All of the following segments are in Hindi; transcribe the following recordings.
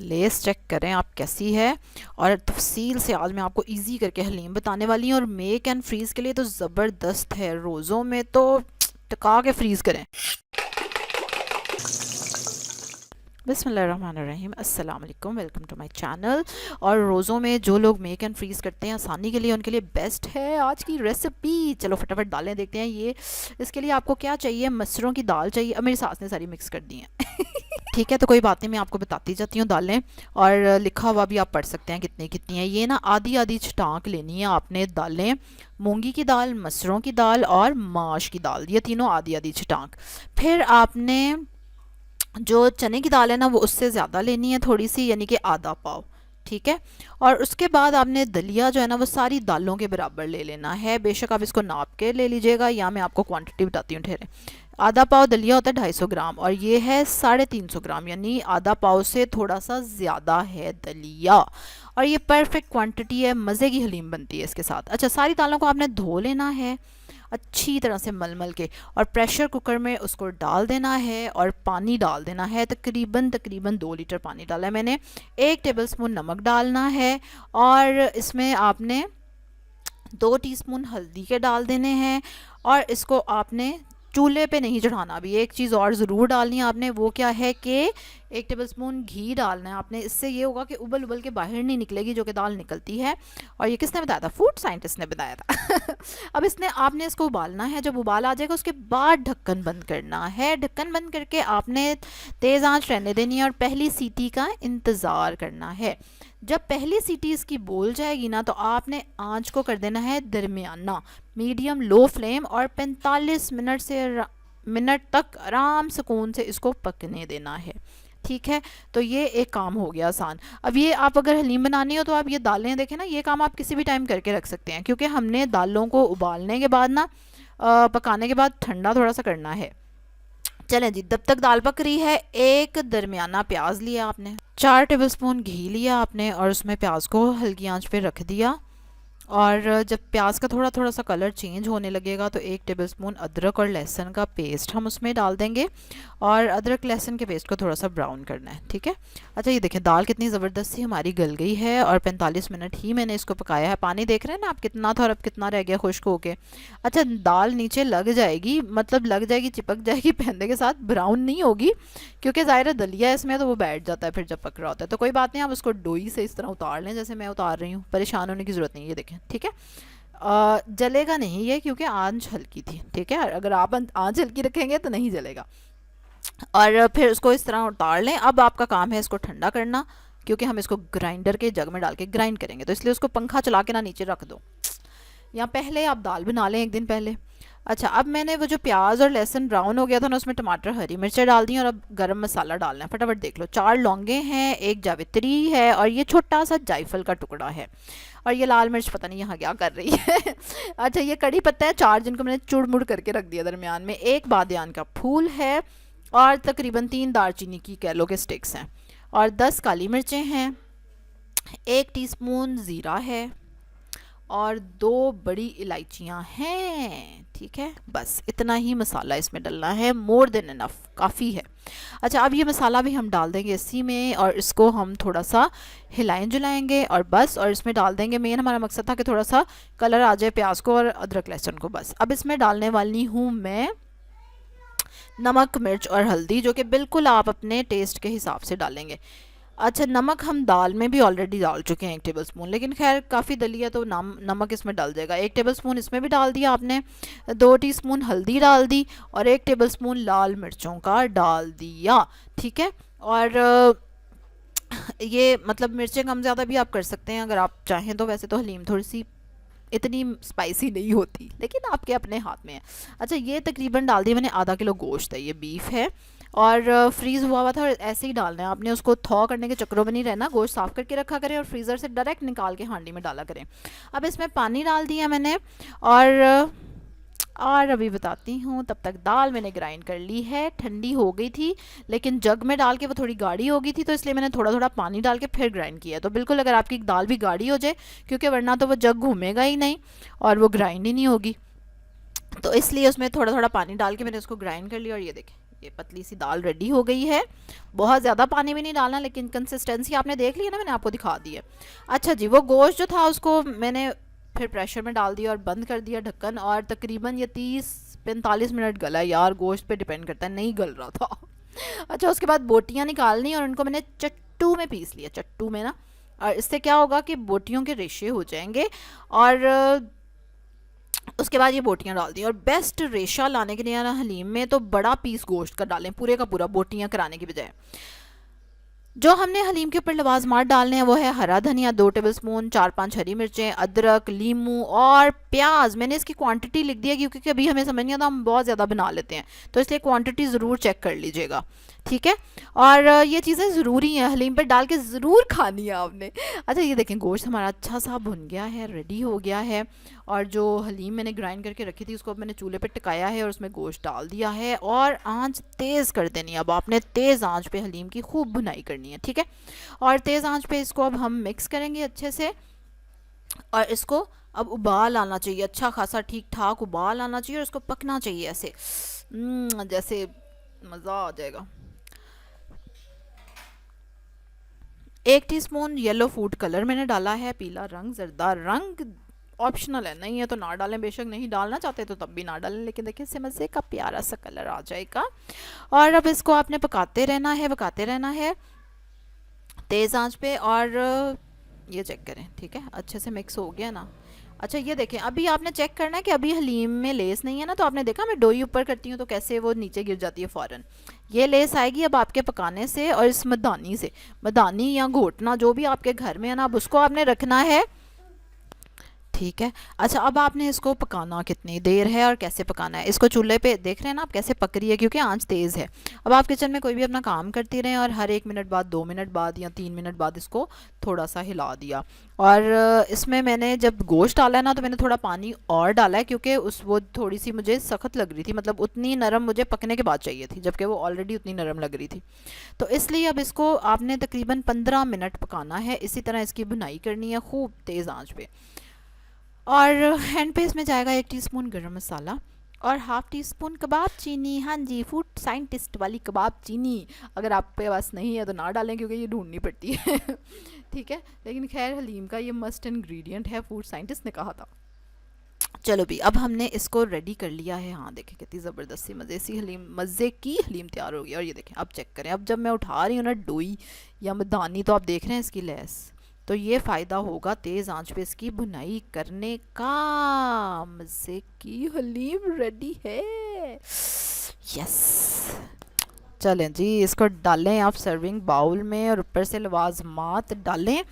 लेस चेक करें आप कैसी है। और तफसील से आज मैं आपको इजी करके हलीम बताने वाली हूँ। और मेक एंड फ्रीज़ के लिए तो ज़बरदस्त है, रोज़ों में तो टका के फ्रीज़ करें। बिस्मिल्लाहिर्रहमानिर्रहीम, अस्सलाम वालेकुम, वेलकम टू माय चैनल। और रोज़ों में जो लोग मेक एंड फ्रीज़ करते हैं आसानी के लिए, उनके लिए बेस्ट है आज की रेसिपी। चलो फटाफट दालें देखते हैं। ये इसके लिए आपको क्या चाहिए, मसरों की दाल चाहिए। अब मेरी सास ने सारी मिक्स कर दी हैं ठीक है, तो कोई बात नहीं, मैं आपको बताती जाती हूँ दालें। और लिखा हुआ भी आप पढ़ सकते हैं कितनी कितनी है। ये ना आधी आधी छटांक लेनी है आपने दालें। मूंगी की दाल, मसरों की दाल और माश की दाल, ये तीनों आधी आधी छटांक। फिर आपने जो चने की दाल है ना, वो उससे ज़्यादा लेनी है थोड़ी सी, यानी कि आधा पाव। ठीक है। और उसके बाद आपने दलिया जो है ना, वो सारी दालों के बराबर ले लेना है। बेशक आप इसको नाप के ले लीजिएगा, या मैं आपको क्वांटिटी बताती हूँ ठहरे। आधा पाव दलिया होता है 250 ग्राम, और ये है 350 ग्राम, यानी आधा पाव से थोड़ा सा ज़्यादा है दलिया। और ये परफेक्ट क्वांटिटी है, मज़े की हलीम बनती है इसके साथ। अच्छा, सारी दालों को आपने धो लेना है अच्छी तरह से मल के, और प्रेशर कुकर में उसको डाल देना है और पानी डाल देना है। तकरीबन तकरीबन 2 लीटर पानी डाला है मैंने। 1 टेबलस्पून नमक डालना है, और इसमें आपने 2 टीस्पून हल्दी के डाल देने हैं। और इसको आपने चूल्हे पे नहीं चढ़ाना। अभी एक चीज़ और ज़रूर डालनी है आपने, वो क्या है कि 1 टेबलस्पून घी डालना है आपने। इससे ये होगा कि उबल उबल के बाहर नहीं निकलेगी, जो कि दाल निकलती है। और ये किसने बताया था? फूड साइंटिस्ट ने बताया था अब इसने आपने इसको उबालना है। जब उबाल आ जाएगा उसके बाद ढक्कन बंद करना है। ढक्कन बंद करके आपने तेज़ आंच रहने देनी है और पहली सीटी का इंतज़ार करना है। जब पहली सीटी इसकी बोल जाएगी ना, तो आपने आंच को कर देना है दरमियाना, मीडियम लो फ्लेम, और 45 मिनट तक आराम सुकून से इसको पकने देना है। ठीक है, तो ये एक काम हो गया आसान। अब ये आप अगर हलीम बनानी हो तो आप ये दालें देखें ना, ये काम आप किसी भी टाइम करके रख सकते हैं, क्योंकि हमने दालों को उबालने के बाद ना पकाने के बाद ठंडा थोड़ा सा करना है। चलें जी, जब तक दाल पक रही है, एक दरमियाना प्याज लिया आपने, 4 टेबलस्पून घी लिया आपने, और उसमें प्याज को हल्की आंच पे रख दिया। और जब प्याज का थोड़ा थोड़ा सा कलर चेंज होने लगेगा, तो 1 टेबलस्पून अदरक और लहसुन का पेस्ट हम उसमें डाल देंगे। और अदरक लहसुन के पेस्ट को थोड़ा सा ब्राउन करना है। ठीक है। अच्छा, ये देखें दाल कितनी ज़बरदस्त सी हमारी गल गई है, और 45 मिनट ही मैंने इसको पकाया है। पानी देख रहे हैं ना आप कितना था, और अब कितना रह गया खुश्क होके। अच्छा, दाल नीचे लग जाएगी, मतलब लग जाएगी, चिपक जाएगी पहनने के साथ, ब्राउन नहीं होगी, क्योंकि ज़ाहिर है दलिया है इसमें, तो वो बैठ जाता है फिर जब पक रहा होता है। तो कोई बात नहीं, आप उसको डोई से इस तरह उतार लें जैसे मैं उतार रही हूँ, परेशान होने की ज़रूरत नहीं है। ये देखें, ठीक है। जलेगा नहीं ये, क्योंकि आंच हल्की थी। ठीक है, अगर आप आंच हल्की रखेंगे तो नहीं जलेगा। और फिर उसको इस तरह उतार लें। अब आपका काम है इसको ठंडा करना, क्योंकि हम इसको ग्राइंडर के जग में डाल के ग्राइंड करेंगे, तो इसलिए उसको पंखा चला के ना नीचे रख दो, या पहले आप दाल बना लें एक दिन पहले। अच्छा, अब मैंने वो जो प्याज और लहसुन ब्राउन हो गया था ना, उसमें टमाटर हरी मिर्चें डाल दी, और अब गरम मसाला डालना है। फटाफट देख लो, 4 लौंगे हैं, एक जावित्री है, और ये छोटा सा जायफल का टुकड़ा है। और ये लाल मिर्च पता नहीं यहाँ क्या कर रही है अच्छा, ये कड़ी पत्ता है 4, जिनको मैंने चुड़ मुड़ करके रख दिया दरमियान में। एक बादियान का फूल है, और तकरीबन 3 दालचीनी की कैलो के स्टिक्स हैं, और 10 काली मिर्चें हैं, 1 टीस्पून ज़ीरा है, और 2 बड़ी इलायचियाँ हैं। ठीक है, बस इतना ही मसाला इसमें डलना है, मोर देन इनफ, काफ़ी है। अच्छा, अब ये मसाला भी हम डाल देंगे इसी में, और इसको हम थोड़ा सा हिलाएं जुलाएंगे, और बस, और इसमें डाल देंगे, मेन हमारा मकसद था कि थोड़ा सा कलर आ जाए प्याज को और अदरक लहसुन को। बस अब इसमें डालने वाली हूँ मैं नमक, मिर्च और हल्दी, जो कि बिल्कुल आप अपने टेस्ट के हिसाब से डालेंगे। अच्छा, नमक हम दाल में भी ऑलरेडी डाल चुके हैं 1 टेबलस्पून, लेकिन खैर काफ़ी दलिया तो नमक इसमें डाल देगा। 1 टेबलस्पून इसमें भी डाल दिया आपने, 2 टीस्पून हल्दी डाल दी, और 1 टेबलस्पून लाल मिर्चों का डाल दिया। ठीक है। और ये मतलब मिर्चें कम ज़्यादा भी आप कर सकते हैं अगर आप चाहें तो। वैसे तो हलीम थोड़ी सी इतनी स्पाइसी नहीं होती, लेकिन आपके अपने हाथ में है। अच्छा, ये तकरीबन डाल दिया मैंने, आधा किलो गोश्त है, ये बीफ है, और फ्रीज़ हुआ हुआ था, और ऐसे ही डालना है आपने। उसको थॉ करने के चक्करों में नहीं रहना, गोश्त साफ़ करके रखा करें, और फ्रीज़र से डायरेक्ट निकाल के हांडी में डाला करें। अब इसमें पानी डाल दिया मैंने, और अभी बताती हूँ, तब तक दाल मैंने ग्राइंड कर ली है, ठंडी हो गई थी, लेकिन जग में डाल के वो थोड़ी गाढ़ी हो गई थी, तो इसलिए मैंने थोड़ा थोड़ा पानी डाल के फिर ग्राइंड किया है। तो बिल्कुल अगर आपकी दाल भी गाढ़ी हो जाए, क्योंकि वरना तो वो जग घूमेगा ही नहीं और वो ग्राइंड ही नहीं होगी, तो इसलिए उसमें थोड़ा थोड़ा पानी डाल के मैंने उसको ग्राइंड कर लिया। और ये देखें, ये पतली सी दाल रेडी हो गई है। बहुत ज़्यादा पानी भी नहीं डालना, लेकिन कंसिस्टेंसी आपने देख ली है ना, मैंने आपको दिखा दी है। अच्छा जी, वो गोश्त जो था उसको मैंने फिर प्रेशर में डाल दिया और बंद कर दिया ढक्कन, और तकरीबन ये 30-45 मिनट गला। यार गोश्त पे डिपेंड करता है, नहीं गल रहा था। अच्छा, उसके बाद बोटियाँ निकालनी और उनको मैंने चट्टू में पीस लिया, चट्टू में ना। और इससे क्या होगा कि बोटियों के रेशे हो जाएंगे। और उसके बाद ये बोटियां डाल दी। और बेस्ट रेशा लाने के लिए ना हलीम में तो बड़ा पीस गोश्त का डालें, पूरे का पूरा, बोटियां कराने की बजाय। जो हमने हलीम के ऊपर लवाजमात डालने हैं वो है हरा धनिया 2 टेबलस्पून, 4-5 हरी मिर्चें, अदरक, लीमू और प्याज। मैंने इसकी क्वांटिटी लिख दी है क्योंकि कभी हमें समझ नहीं आता, हम बहुत ज़्यादा बना लेते हैं, तो इसलिए क्वांटिटी ज़रूर चेक कर लीजिएगा, ठीक है। और ये चीज़ें ज़रूरी हैं, हलीम पर डाल के ज़रूर खानी है आपने। अच्छा, ये देखें गोश्त हमारा अच्छा सा भुन गया है, रेडी हो गया है। और जो हलीम मैंने ग्राइंड करके रखी थी उसको अब मैंने चूल्हे पे टिकाया है और उसमें गोश्त डाल दिया है। और आंच तेज़ कर देनी है, अब आपने तेज़ आंच पे हलीम की खूब भुनाई करनी है, ठीक है। और तेज़ आंच पे इसको अब हम मिक्स करेंगे अच्छे से। और इसको अब उबाल आना चाहिए, अच्छा खासा ठीक ठाक उबाल आना चाहिए, और इसको पकना चाहिए ऐसे जैसे मज़ा आ जाएगा। 1 टीस्पून येलो फूड कलर मैंने डाला है, पीला रंग, जरदार रंग ऑप्शनल है, नहीं है तो ना डालें, बेशक नहीं डालना चाहते तो तब भी ना डालें, लेकिन देखिए इससे मज़े का प्यारा सा कलर आ जाएगा। और अब इसको आपने पकाते रहना है, पकाते रहना है तेज़ आंच पे। और ये चेक करें, ठीक है, अच्छे से मिक्स हो गया ना। अच्छा, ये देखें, अभी आपने चेक करना है कि अभी हलीम में लेस नहीं है ना, तो आपने देखा मैं डोई ऊपर करती हूँ तो कैसे वो नीचे गिर जाती है फ़ौरन। ये लेस आएगी अब आपके पकाने से और इस मदानी से, मदानी या घोटना जो भी आपके घर में है ना, अब उसको आपने रखना है, ठीक है। अच्छा, अब आपने इसको पकाना कितनी देर है और कैसे पकाना है, इसको चूल्हे पे देख रहे हैं ना आप कैसे पक रही है, क्योंकि आंच तेज़ है। अब आप किचन में कोई भी अपना काम करती रहें और हर 1 मिनट बाद, 2 मिनट बाद या 3 मिनट बाद इसको थोड़ा सा हिला दिया। और इसमें मैंने जब गोश्त डाला है ना तो मैंने थोड़ा पानी और डाला है, क्योंकि उस वो थोड़ी सी मुझे सख्त लग रही थी, मतलब उतनी नरम मुझे पकने के बाद चाहिए थी, जबकि वो ऑलरेडी उतनी नरम लग रही थी। तो इसलिए अब इसको आपने तकरीबन 15 मिनट पकाना है, इसी तरह इसकी भुनाई करनी है खूब तेज़ आंच पे। और हैंड पे इसमें जाएगा 1 टीस्पून गरम मसाला और हाफ़ टी स्पून कबाब चीनी। हाँ जी, फूड साइंटिस्ट वाली कबाब चीनी, अगर आपके पास नहीं है तो ना डालें क्योंकि ये ढूंढनी पड़ती है। ठीक है, लेकिन खैर हलीम का ये मस्ट इंग्रेडिएंट है, फूड साइंटिस्ट ने कहा था। चलो भी, अब हमने इसको रेडी कर लिया है। हाँ देखें कितनी ज़बरदस्त सी मज़े सी हलीम, मज़े की हलीम तैयार हो गई। और ये देखें, अब चेक करें, अब जब मैं उठा रही हूँ ना डोई या मदानी, तो आप देख रहे हैं इसकी लेस, तो ये फ़ायदा होगा तेज़ आंच पे इसकी भुनाई करने का। मज़े की हलीम रेडी है, यस। चलें जी, इसको डालें आप सर्विंग बाउल में और ऊपर से लवाजमात डालें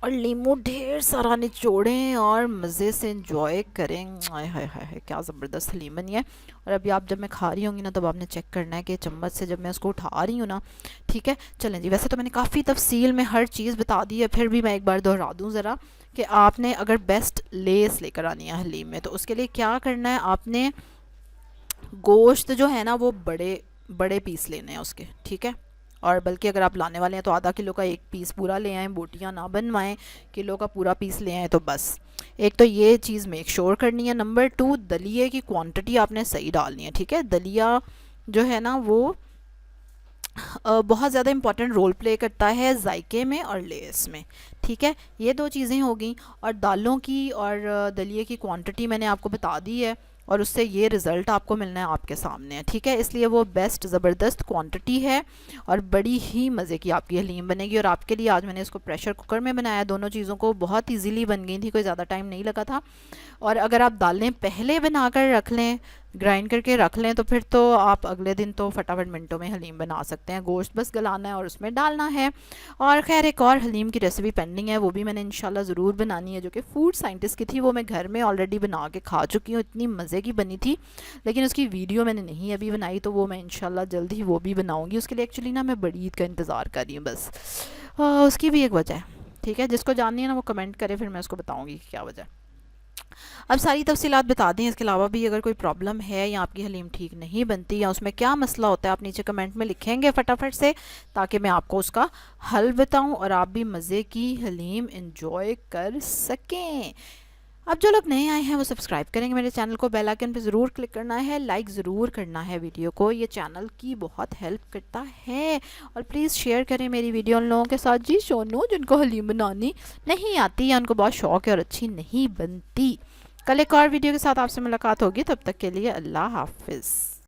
और लीमू ढेर सारा निचोड़ें और मज़े से इंजॉय करें। हाय हाय हाय, क्या ज़बरदस्त हलीम बनी है। और अभी आप जब मैं खा रही होंगी ना, तब आपने चेक करना है कि चम्मच से जब मैं उसको उठा रही हूँ ना, ठीक है। चलें जी, वैसे तो मैंने काफ़ी तफसील में हर चीज़ बता दी है, फिर भी मैं एक बार दोहरा दूँ ज़रा कि आपने अगर बेस्ट लेस लेकर आनी है हलीम में, तो उसके लिए क्या करना है, आपने गोश्त जो है ना वो बड़े बड़े पीस लेने हैं उसके, ठीक है। और बल्कि अगर आप लाने वाले हैं तो आधा किलो का एक पीस पूरा ले आएँ, बोटियाँ ना बनवाएं, किलो का पूरा पीस ले आएँ तो बस। एक तो ये चीज़ मेक श्योर करनी है। नंबर 2, दलिए की क्वांटिटी आपने सही डालनी है, ठीक है। दलिया जो है ना वो बहुत ज़्यादा इंपॉर्टेंट रोल प्ले करता है जायके में और लेस में, ठीक है। ये 2 चीज़ें हो गई। और दालों की और दलिए की क्वांटिटी मैंने आपको बता दी है, और उससे ये रिज़ल्ट आपको मिलना है आपके सामने है, ठीक है। इसलिए वो बेस्ट ज़बरदस्त क्वांटिटी है और बड़ी ही मज़े की आपकी हलीम बनेगी। और आपके लिए आज मैंने इसको प्रेशर कुकर में बनाया, दोनों चीज़ों को बहुत ईजीली बन गई थी, कोई ज़्यादा टाइम नहीं लगा था। और अगर आप दालें पहले बना कर रख लें, ग्राइंड करके रख लें, तो फिर तो आप अगले दिन तो फटाफट मिनटों में हलीम बना सकते हैं। गोश्त बस गलाना है और उसमें डालना है। और खैर एक और हलीम की रेसिपी पेंडिंग है, वो भी मैंने इंशाल्लाह ज़रूर बनानी है, जो कि फूड साइंटिस्ट की थी। वो मैं घर में ऑलरेडी बना के खा चुकी हूँ, इतनी मज़े की बनी थी, लेकिन उसकी वीडियो मैंने नहीं अभी बनाई, तो वो मैं इंशाल्लाह जल्द ही वो भी बनाऊँगी। उसके लिए एक्चुअली ना मैं बड़ी ईद का इंतज़ार कर रही हूँ बस, उसकी भी एक वजह है, ठीक है। जिसको जाननी है ना वो कमेंट करे, फिर मैं उसको बताऊँगी क्या वजह है। अब सारी तफसीलात बता दें। इसके अलावा भी अगर कोई प्रॉब्लम है या आपकी हलीम ठीक नहीं बनती या उसमें क्या मसला होता है, आप नीचे कमेंट में लिखेंगे फटाफट से, ताकि मैं आपको उसका हल बताऊं और आप भी मज़े की हलीम इंजॉय कर सकें। अब जो लोग नए आए हैं वो सब्सक्राइब करेंगे मेरे चैनल को, बेल आइकन पे ज़रूर क्लिक करना है, लाइक ज़रूर करना है वीडियो को, ये चैनल की बहुत हेल्प करता है। और प्लीज़ शेयर करें मेरी वीडियो उन लोगों के साथ जी सोनू जिनको हलीम बनानी नहीं आती या उनको बहुत शौक है और अच्छी नहीं बनती। कल एक और वीडियो के साथ आपसे मुलाकात होगी, तब तक के लिए अल्लाह हाफिज़।